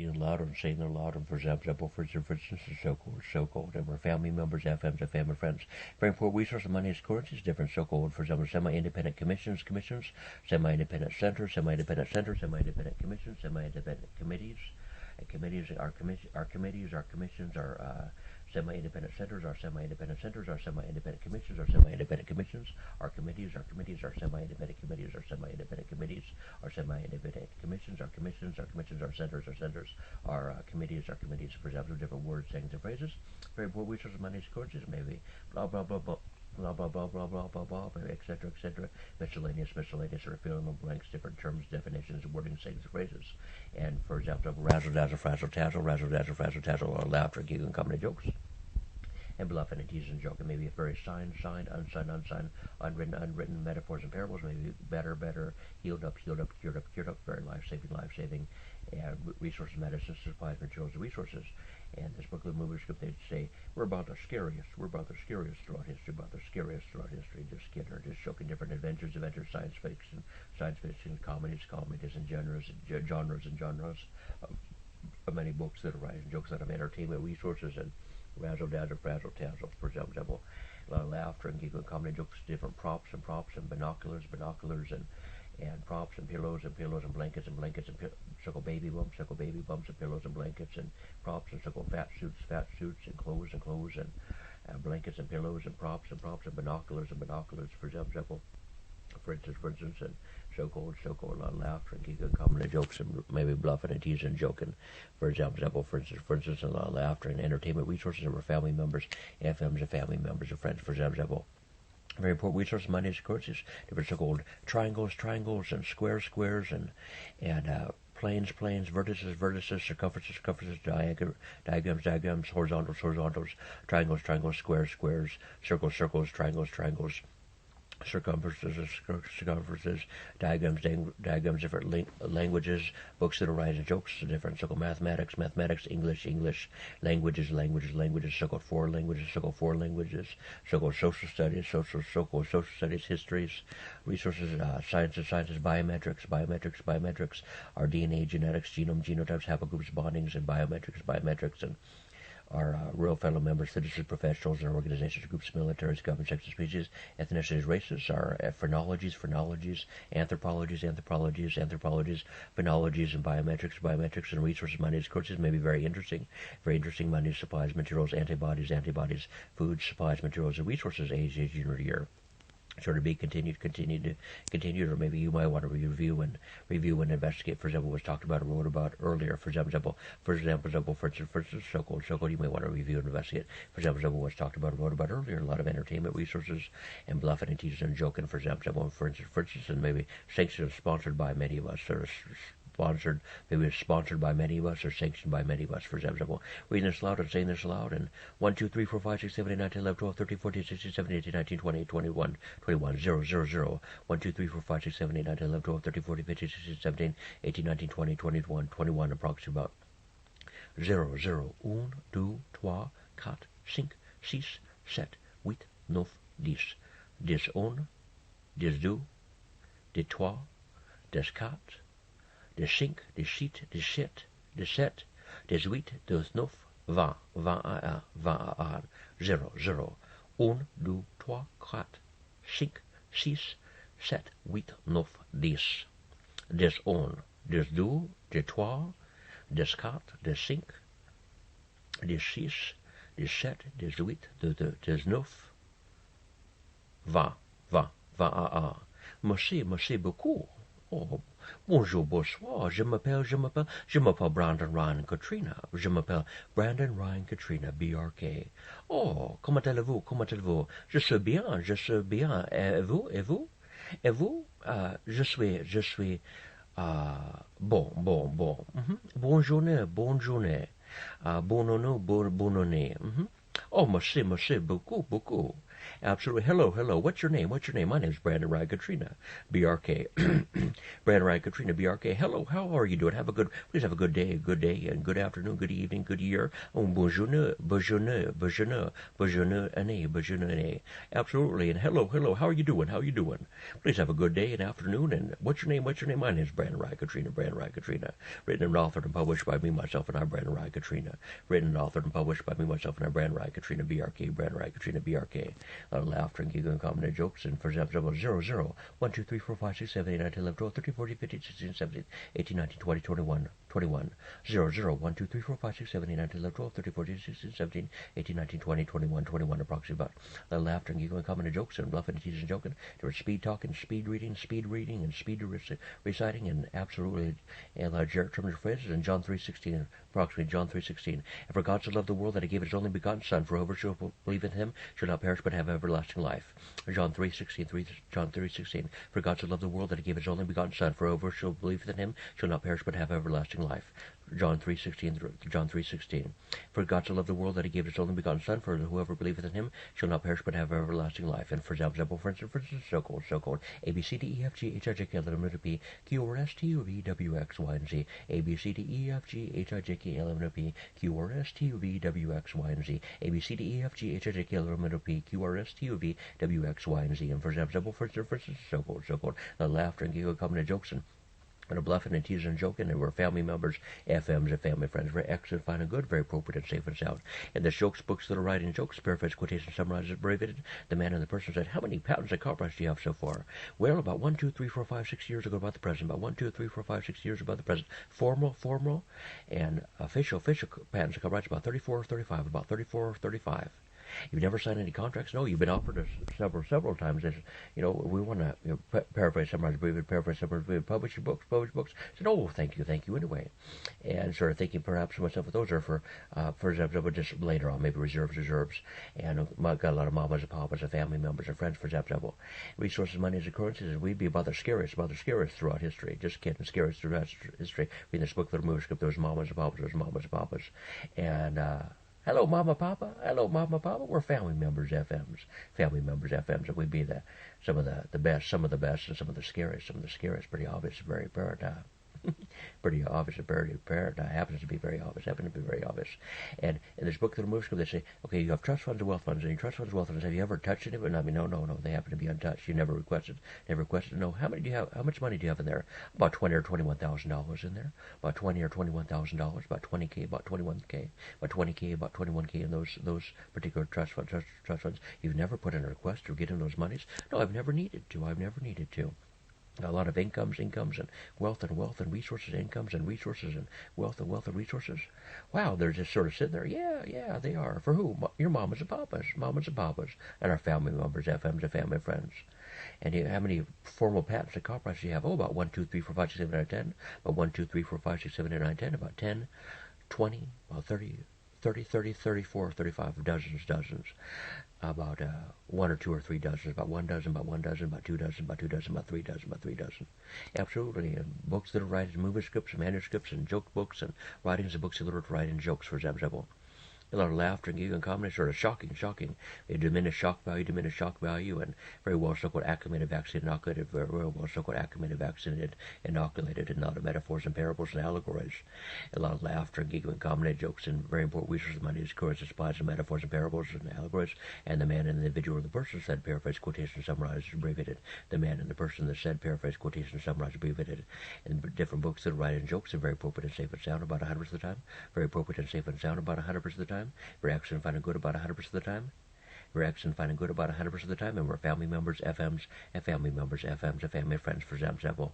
reading aloud and saying it aloud, and for example, for instance, so-called, and we're family members, FMs, FM, and friends. Very important resource of money is currencies, different so-called, for example, semi-independent commissions, semi-independent centers, semi-independent commissions, semi-independent committees. And committees, our commissions, our semi-independent centers, our semi-independent centers, our semi-independent commissions, our semi-independent commissions, our committees, our semi-independent committees, our semi-independent committees, our semi-independent commissions, our centers, our committees, for example, different words, sayings, and phrases. Very important resources, money, currencies, maybe blah, blah, blah, blah. Blah blah blah blah blah blah blah, etc. Miscellaneous, or fill in the blanks, different terms, definitions, wording, sayings, phrases. And for example, razzle dazzle, frazzle tazzle, or laughter, giggle, and comedy jokes. And bluff and tease and joke, and maybe very signed, unsigned, unwritten metaphors and parables, maybe better, healed up, cured up, very life-saving, and resources, medicine, supplies, materials, and resources. And this book of the movie script, they'd say, we're about the scariest throughout history, just kidding, just showing different adventures, science fiction, comedies, and genres of many books that arise, and jokes out of entertainment resources, and razzle dazzle, frazzle tazzle, for example, a lot of laughter and giggle and comedy jokes, different props and binoculars, and props and pillows and blankets and circle baby bumps and pillows and blankets and props and circle fat suits and clothes and blankets and pillows and props and binoculars, for example, for instance, and so-called, a lot of laughter and giggle and comedy jokes, and maybe bluffing and teasing and joking, for example, for instance, a lot of laughter and entertainment resources, and we're family members, FMs, and family members, and friends, for example. Very important resources, money, currencies, different so-called triangles, and squares, and planes, vertices, circumferences, diagrams, horizontals, triangles, squares, circles, triangles, circumferences, diagrams, different languages, books that arise in jokes, different circle mathematics, English, languages, circle four languages, circle social studies, histories, resources, sciences, biometrics, our DNA, genetics, genome, genotypes, haplogroups, bondings, and biometrics, and our real fellow members, citizens, professionals, and organizations, groups, militaries, government, sections, species, ethnicities, races, our phrenologies, anthropologies, phenologies, and biometrics, and resources, monies, currencies may be very interesting, money, supplies, materials, antibodies, food, supplies, materials, and resources, age, year. Sure to be continued, or maybe you might want to review and investigate. For example, was talked about or wrote about earlier. For example, so-called, you may want to review and investigate. For example, was talked about or wrote about earlier. A lot of entertainment resources and bluffing and teasing and joking. For example, and maybe sanctioned, sponsored by many of us, or sponsored by many of us, or sanctioned by many of us. For example, reading this aloud and saying this aloud, and 1, 2, 3, 4, 5, 6, 7, 8, 9, 10, 11, 12, 13, 14, 16, 17, 18, 19, 20, 21, 0, 0, 0. 1, 2, 3, 4, 5, 6, 7, 8, 9, 10, 11, 12, 13, 14, 15, 16, 17, 18, 19, 20, 21, 21, approximately about 0, 0, 1, 2, 3, 4, 5, 6, 7, 8, 9, 10. 1, 2, 3, 4, 5, 5, 6, 7, 8, 18, 19, 20, 21, 0, 0, 1, 2, 3, 4, 5, 6, 7, 8, 9, 10. 1, 2, 3, 4, 5, 6, 7, 8, 19, 20, 21. Merci beaucoup. Oh, bonjour, bonsoir. Je m'appelle Brandon Ryan Katrina. Je m'appelle Brandon Ryan Katrina, BRK. Oh, comment allez-vous? Je suis bien. Et vous? Je suis, bon. Bonne journée. Bonne année. Oh, merci beaucoup. Absolutely. Hello. What's your name? My name's Brandon Ryan Katrina, BRK. Brandon Ryan Katrina, BRK. Hello, how are you doing? Please have a good day, and good afternoon, good evening, good year. Bonjour, bonjour. Absolutely. And hello, how are you doing? Please have a good day and afternoon. And what's your name? My name's Brandon Ryan Katrina, Written and authored and published by me, myself, and I, Brandon Ryan Katrina. Written and authored and published by me, myself, and I, Brandon Ryan Katrina, BRK. Brandon Ryan Katrina, BRK. Laughter and giggle and comedy jokes, and for example, 00, 1, 2, 3, 4, 5, 6, 7, 8, 9, 10, 11, 12, 13, 14, 15, 16, 17, 18, 19, 20, 21, 00, 1, 2, 3, 4, 5, 6, 7, 8, 9, 10, 11, 12, 13, 14, 16, 17, 18, 19, 20, 21, approximately about laughter and giggle and comedy jokes, and bluffing and teasing and joking. There was speed talking, speed reading, and speed reciting, and absolutely Jared Trimmer's phrases, and John 3:16, approximately John 3:16. And for God so loved the world that he gave his only begotten Son, for whoever shall believe in him shall not perish but have everlasting life. John 3:16. For God so loved the world that he gave his only begotten Son, for whoever shall believe in him shall not perish but have everlasting life. John 3:16. For God so loved the world that he gave his only begotten Son, for whoever believeth in him shall not perish but have everlasting life. And for example, for instance, so called A, B, C, D, E, F, G, H, I, J, K, L, M, N, O, P, Q, R, S, T, U, V, W, X, Y, and Z. A, B, C, D, E, F, G, H, I, J, K, L, M, N, O, P, Q, R, S, T, U, V, W, X, Y, and Z. A, B, C, D, E, F, G, H, I, J, K, L, M, N, O, P, Q, R, S, T, U, V, W, X, Y, and Z. And for example, for instance, so called laughter and giggle, comedy jokes, and a bluffing and teasing and joking, and we're family members, FMs, and family friends. Very excellent, fine and good, very appropriate and safe and sound. And the jokes, books that are writing jokes, paraphrase, quotation, summarizes, abbreviated. The man and the person said, how many patents and copyrights do you have so far? Well, about 1, 2, 3, 4, 5, 6 years ago about the present. About 1, 2, 3, 4, 5, 6 years about the present. Formal, and official patents and copyrights about 34, 35, about 34, 35. You've never signed any contracts? No, you've been offered us several times. As, we want to paraphrase, summarize, publish your books. I said, oh, thank you anyway. And sort of thinking perhaps to myself, those are for example, just later on, maybe reserves. And I've got a lot of mamas and papas and family members and friends, for example. Resources, money, and currencies, we'd be about the scariest throughout history. Just kidding, scariest throughout history. Reading this book, Little Movie Script, those mamas and papas. And, hello, Mama, Papa. We're family members, FMs. And we'd be some of the best, and some of the scariest. Pretty obvious, very apparent. Pretty obvious, very apparent. Happens to be very obvious. And in this book, the movie school, they say, okay, you have trust funds and wealth funds, and your trust funds and wealth funds, have you ever touched any of it? I mean, no, they happen to be untouched. You never requested. No, how money do you have in there? About $20,000 or $21,000 in there. About $20,000 or $21,000. About $20K, about $21K, about $20K, about $21K in those particular trust funds. You've never put in a request to get in those monies? No, I've never needed to. A lot of incomes and wealth and resources, incomes and resources and wealth and resources. Wow, they're just sort of sitting there. Yeah, they are. For who? Your mamas and papas, and our family members, FMs, and family friends. And how many formal patents and copyrights do you have? Oh, about 1, 2, 3, 4, 5, 6, 7, 8, 9, 10. About 1, 2, 3, 4, 5, 6, 7, 8, 9, 10. About 10, 20, about 30, 34, 35, dozens. About 1 or 2 or 3 dozens, about 1 dozen, about 1 dozen, about 2 dozen, about 2 dozen, about 3 dozen. Absolutely. And books that are writing, movie scripts, manuscripts, and joke books, and writings of books that are writing jokes, for example. A lot of laughter and giggle and comedy, sort of shocking. They diminish shock value, and very well so-called acclimated, vaccinated, inoculated, very well so-called acclimated, vaccinated, inoculated, and not of metaphors and parables and allegories. A lot of laughter and giggle and comedy jokes, and very important resources of money is currency, supplies, and metaphors and parables and allegories. And the man and the individual or the person said, paraphrase, quotation, summarized, abbreviated. The man and the person that said, paraphrase, quotation, summarized, abbreviated. And different books that write in jokes are very appropriate and safe and sound about 100% of the time. Very appropriate and safe and sound about 100% of the time. Very excellent, fine and good about 100% of the time. Very excellent, fine and good about 100% of the time. And we're family members, FMs, and family members, FMs, and family friends, for example.